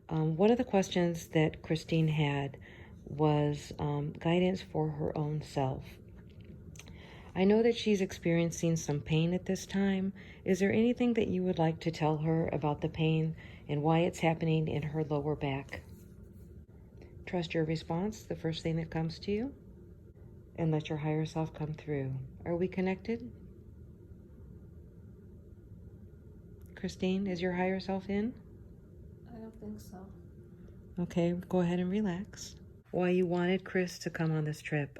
One of the questions that Kristine had was guidance for her own self. I know that she's experiencing some pain at this time. Is there anything that you would like to tell her about the pain and why it's happening in her lower back? Trust your response, the first thing that comes to you, and let your higher self come through. Are we connected? Kristine, is your higher self in? I don't think so. Okay, go ahead and relax. Why you wanted Chris to come on this trip?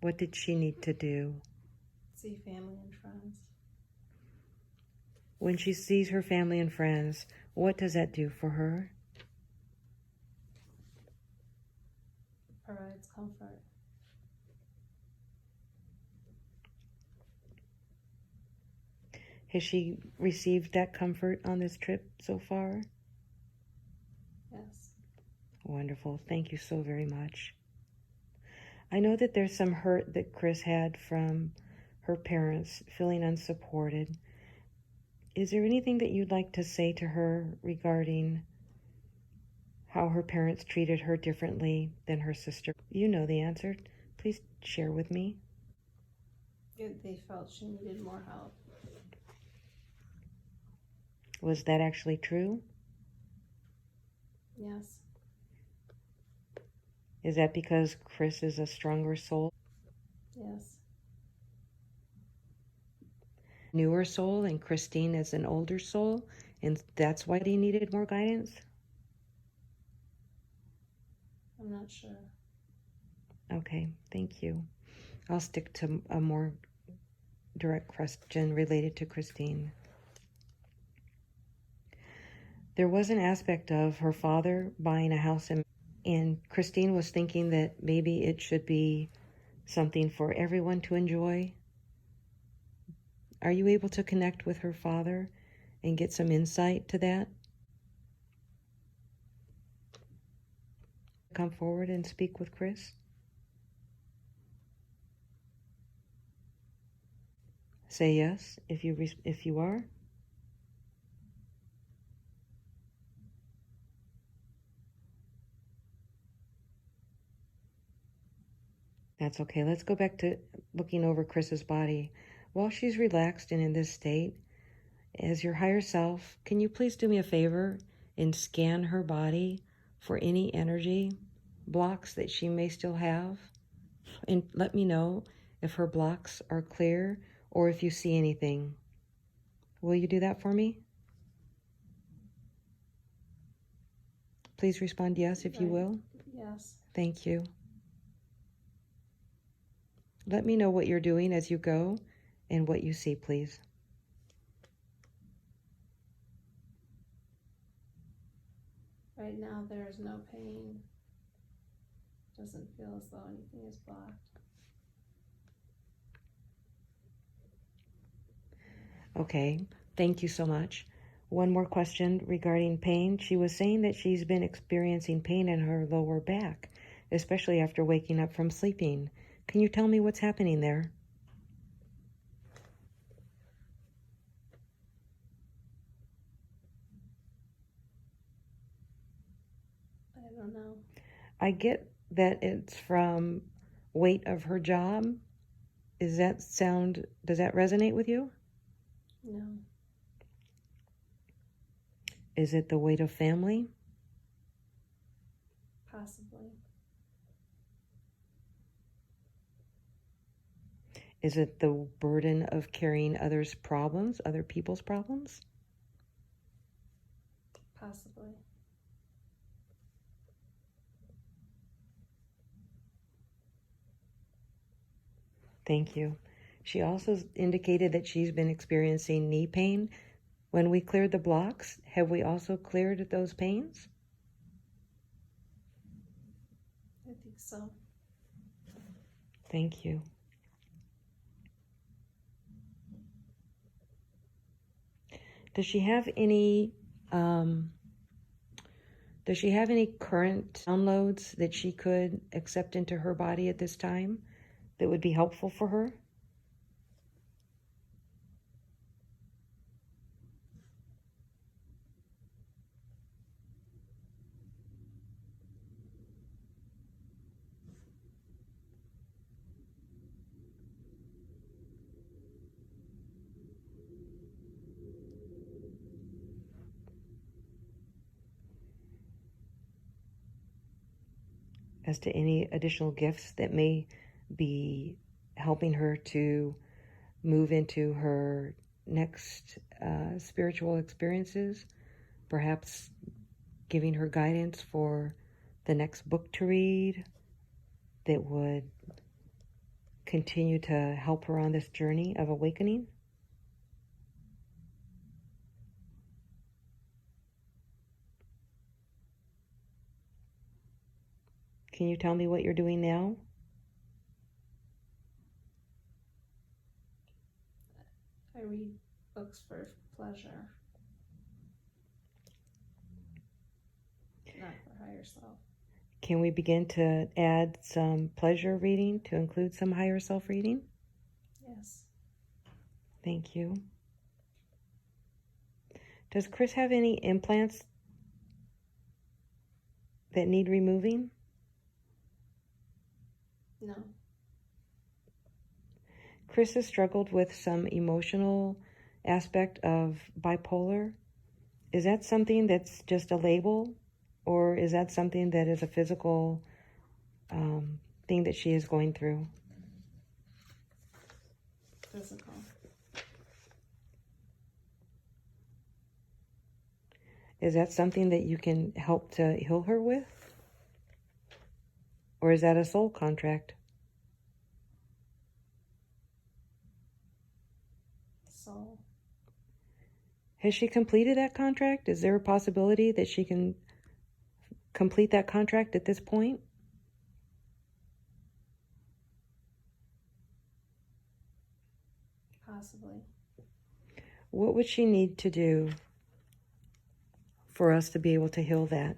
What did she need to do? See family and friends. When she sees her family and friends, what does that do for her? Provides comfort. Has she received that comfort on this trip so far? Yes. Wonderful. Thank you so very much. I know that there's some hurt that Chris had from her parents, feeling unsupported. Is there anything that you'd like to say to her regarding how her parents treated her differently than her sister? You know the answer. Please share with me. They felt she needed more help. Was that actually true? Yes. Is that because Chris is a stronger soul? Yes. Newer soul, and Kristine is an older soul, and that's why they needed more guidance? I'm not sure. Okay, thank you. I'll stick to a more direct question related to Kristine. There was an aspect of her father buying a house, and Kristine was thinking that maybe it should be something for everyone to enjoy. Are you able to connect with her father and get some insight to that? Come forward and speak with Chris. Say yes if you are. That's okay. Let's go back to looking over Chris's body. While she's relaxed and in this state, as your higher self, can you please do me a favor and scan her body for any energy blocks that she may still have? And let me know if her blocks are clear or if you see anything. Will you do that for me? Please respond yes if you will. Yes. Thank you. Let me know what you're doing as you go and what you see, please. Right now there is no pain. Doesn't feel as though anything is blocked. Okay, thank you so much. One more question regarding pain. She was saying that she's been experiencing pain in her lower back, especially after waking up from sleeping. Can you tell me what's happening there? I don't know. I get that it's from weight of her job. Does that resonate with you? No. Is it the weight of family? Possibly. Is it the burden of carrying others' problems, other people's problems? Possibly. Thank you. She also indicated that she's been experiencing knee pain. When we cleared the blocks, have we also cleared those pains? I think so. Thank you. Does she have any current downloads that she could accept into her body at this time that would be helpful for her? as to any additional gifts that may be helping her to move into her next spiritual experiences, perhaps giving her guidance for the next book to read that would continue to help her on this journey of awakening. Can you tell me what you're doing now? I read books for pleasure, not for higher self. Can we begin to add some pleasure reading to include some higher self reading? Yes. Thank you. Does Chris have any implants that need removing? No. Chris has struggled with some emotional aspect of bipolar. Is that something that's just a label, or is that something that is a physical thing that she is going through? Physical. Is that something that you can help to heal her with? Or is that a soul contract? Soul. Has she completed that contract? Is there a possibility that she can complete that contract at this point? Possibly. What would she need to do for us to be able to heal that?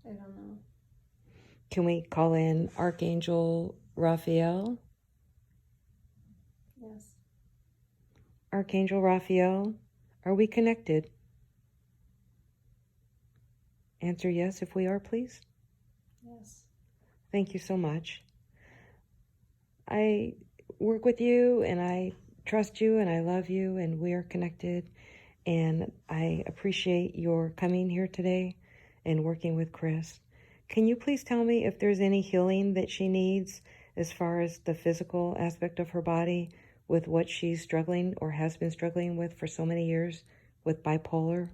I don't know. Can we call in Archangel Raphael? Yes. Archangel Raphael, are we connected? Answer yes if we are, please. Yes. Thank you so much. I work with you and I trust you and I love you and we are connected. And I appreciate your coming here today and working with Chris. Can you please tell me if there's any healing that she needs as far as the physical aspect of her body with what she's struggling or has been struggling with for so many years with bipolar?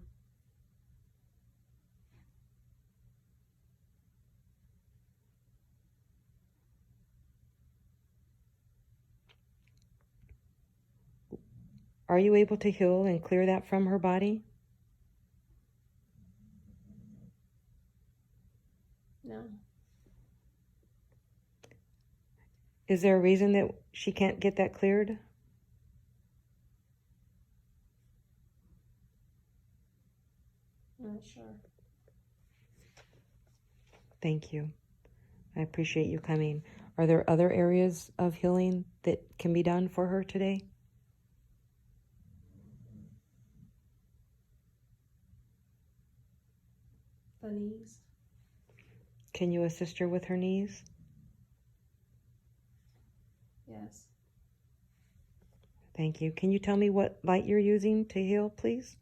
Are you able to heal and clear that from her body? No. Is there a reason that she can't get that cleared? Not sure. Thank you. I appreciate you coming. Are there other areas of healing that can be done for her today? The knees. Can you assist her with her knees? Yes. Thank you. Can you tell me what light you're using to heal, please?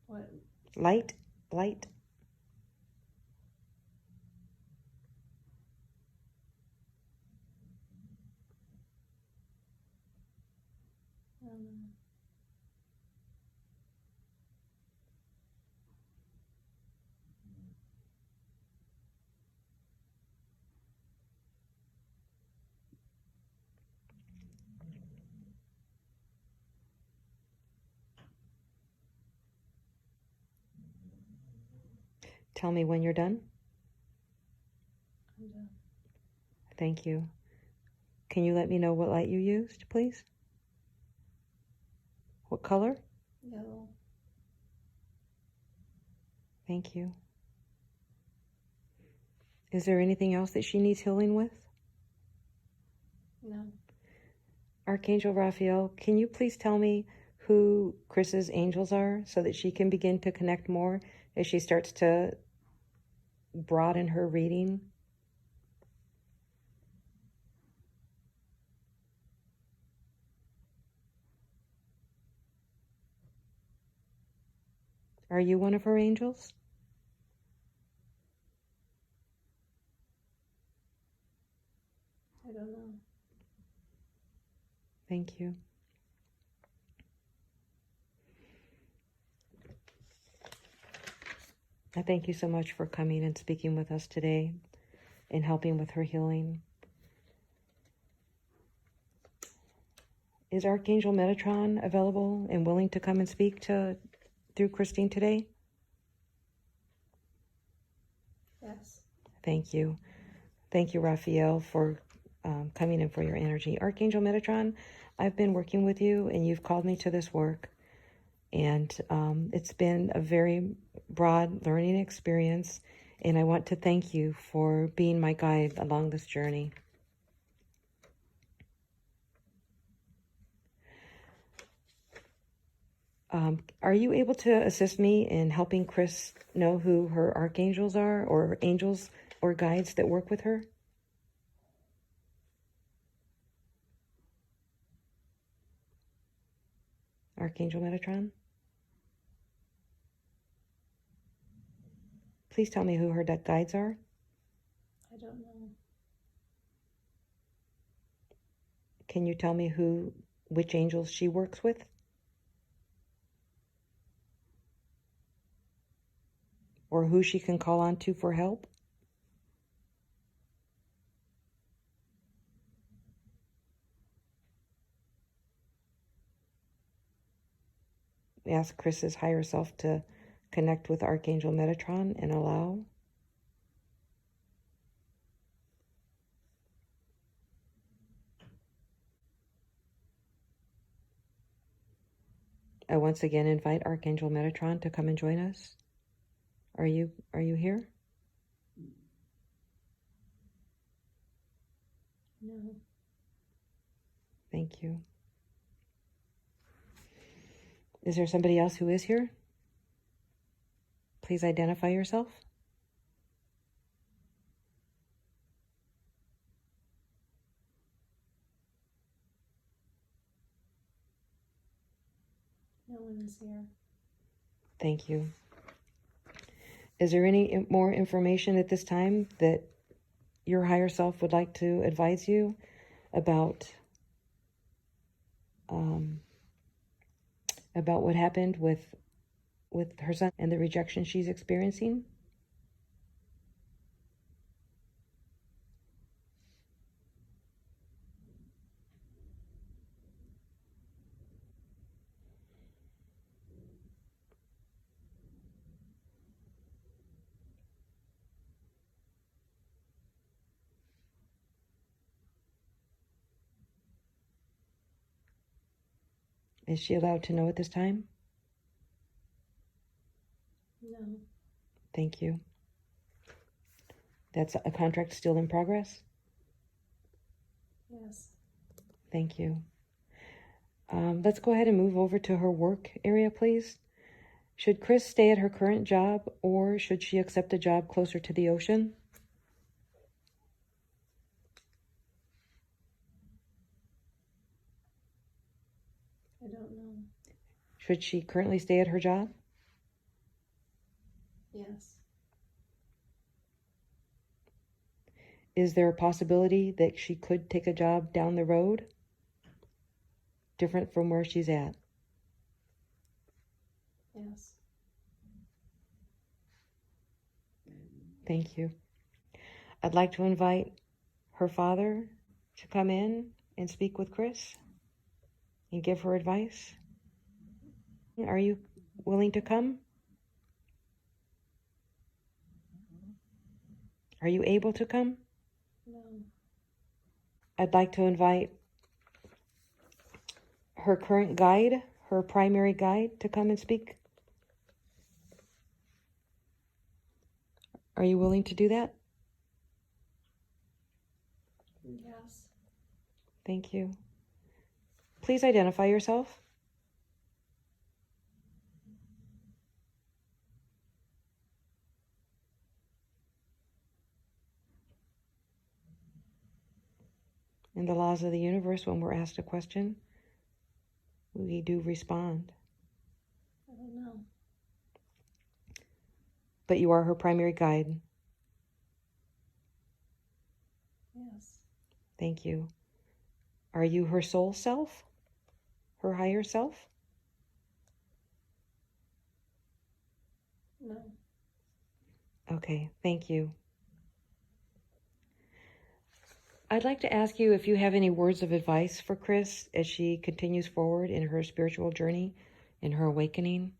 What? Light? Light? I don't know. Tell me when you're done. I'm done. Thank you. Can you let me know what light you used, please? What color? Yellow. Thank you. Is there anything else that she needs healing with? No. Archangel Raphael, can you please tell me who Chris's angels are so that she can begin to connect more as she starts to broaden her reading? Are you one of her angels? I don't know. Thank you. I thank you so much for coming and speaking with us today and helping with her healing. Is Archangel Metatron available and willing to come and speak through Kristine today? Yes. Thank you. Thank you, Raphael, for coming in for your energy. Archangel Metatron, I've been working with you and you've called me to this work. And it's been a very broad learning experience. And I want to thank you for being my guide along this journey. Are you able to assist me in helping Chris know who her archangels are, or angels or guides that work with her? Archangel Metatron? Please tell me who her guides are. I don't know. Can you tell me which angels she works with? Or who she can call on to for help? Ask Chris's higher self to connect with Archangel Metatron and allow. I once again invite Archangel Metatron to come and join us. Are you here? No. Thank you. Is there somebody else who is here? Please identify yourself. No one is here. Thank you. Is there any more information at this time that your higher self would like to advise you about what happened with her son and the rejection she's experiencing? Is she allowed to know at this time? No. Thank you. That's a contract still in progress? Yes. Thank you. Let's go ahead and move over to her work area, please. Should Chris stay at her current job, or should she accept a job closer to the ocean? I don't know. Should she currently stay at her job? Yes. Is there a possibility that she could take a job down the road, different from where she's at? Yes. Thank you. I'd like to invite her father to come in and speak with Chris and give her advice. Are you willing to come? Are you able to come? No. I'd like to invite her current guide, her primary guide, to come and speak. Are you willing to do that? Yes. Thank you. Please identify yourself. In the laws of the universe, when we're asked a question, we do respond. I don't know. But you are her primary guide. Yes. Thank you. Are you her soul self? Her higher self? No. Okay, thank you. I'd like to ask you if you have any words of advice for Chris as she continues forward in her spiritual journey, in her awakening,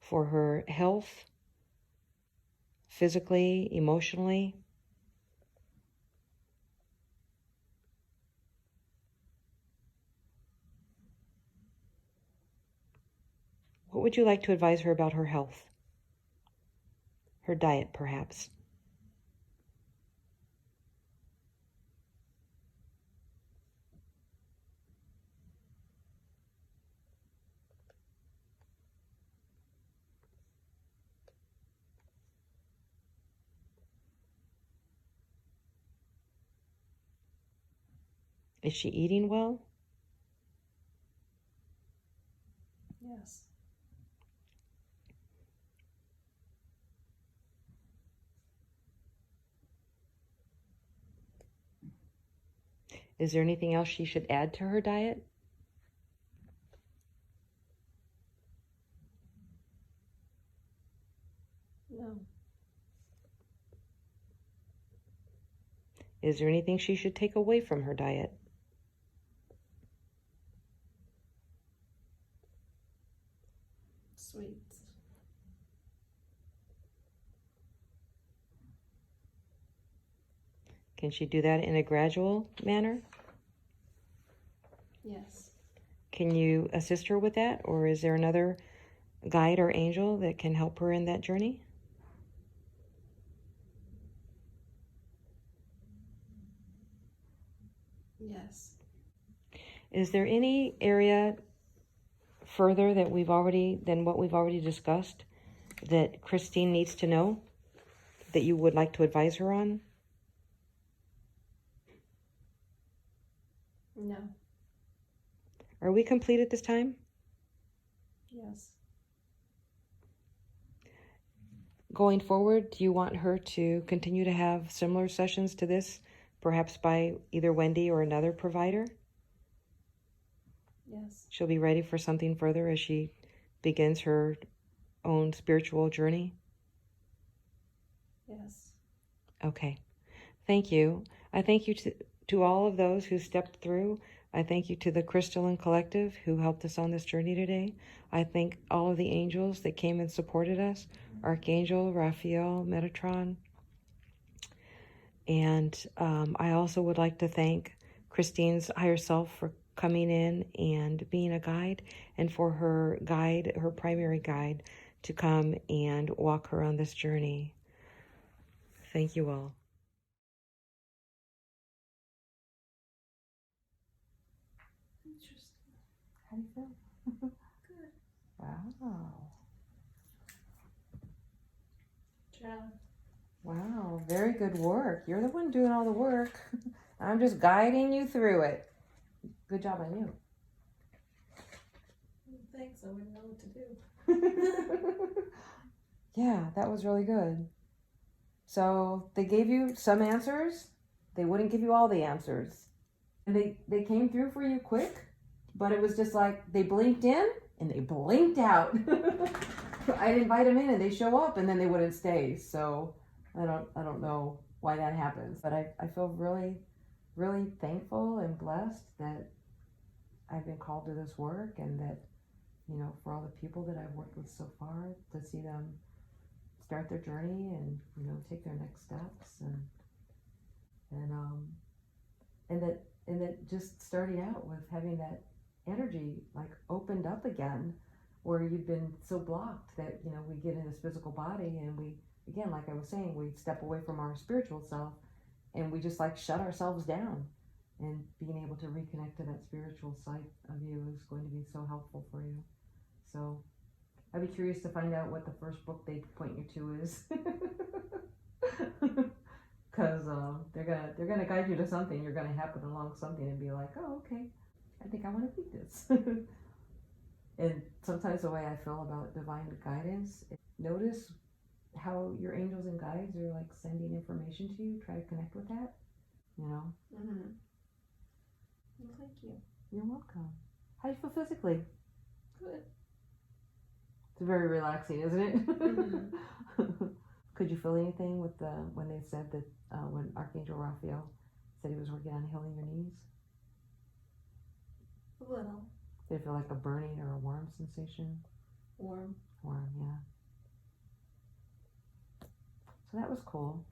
for her health, physically, emotionally. What would you like to advise her about her health? Her diet, perhaps. Is she eating well? Yes. Is there anything else she should add to her diet? No. Is there anything she should take away from her diet? Sweets. Can she do that in a gradual manner? Yes. Can you assist her with that? Or is there another guide or angel that can help her in that journey? Yes. Is there any area further than what we've already discussed that Kristine needs to know that you would like to advise her on? No. Are we complete at this time? Yes. Going forward, do you want her to continue to have similar sessions to this, perhaps by either Wendy or another provider? Yes. She'll be ready for something further as she begins her own spiritual journey? Yes. Okay. Thank you. I thank you to all of those who stepped through. I thank you to the Crystalline Collective who helped us on this journey today. I thank all of the angels that came and supported us, Archangel Raphael, Metatron. And I also would like to thank Kristine's higher self for coming in and being a guide, and for her guide, her primary guide, to come and walk her on this journey. Thank you all. Interesting. How do you feel? Good. Wow. Yeah. Wow, very good work. You're the one doing all the work. I'm just guiding you through it. Good job on you. Thanks. I wouldn't know what to do. Yeah, that was really good. So they gave you some answers. They wouldn't give you all the answers. And they came through for you quick, but it was just like they blinked in and they blinked out. I'd invite them in and they show up and then they wouldn't stay. So I don't know why that happens, but I feel really, really thankful and blessed that I've been called to this work, and that, you know, for all the people that I've worked with so far, to see them start their journey and, you know, take their next steps, and that just starting out with having that energy like opened up again, where you've been so blocked that, you know, we get in this physical body and we, again, like I was saying, we step away from our spiritual self and we just like shut ourselves down, and being able to reconnect to that spiritual side of you is going to be so helpful for you. So I'd be curious to find out what the first book they point you to is. Because they're gonna guide you to something. You're gonna happen along something and be like, oh, okay, I think I want to read this. And sometimes the way I feel about divine guidance, notice how your angels and guides are like sending information to you. Try to connect with that, you know. Mm-hmm. Well, thank you. You're welcome. How do you feel physically? Good. It's very relaxing, isn't it? Mm-hmm. Could you feel anything with when they said that when Archangel Raphael said he was working on healing your knees? A little. Did it feel like a burning or a warm sensation? Warm. Warm, yeah. So that was cool.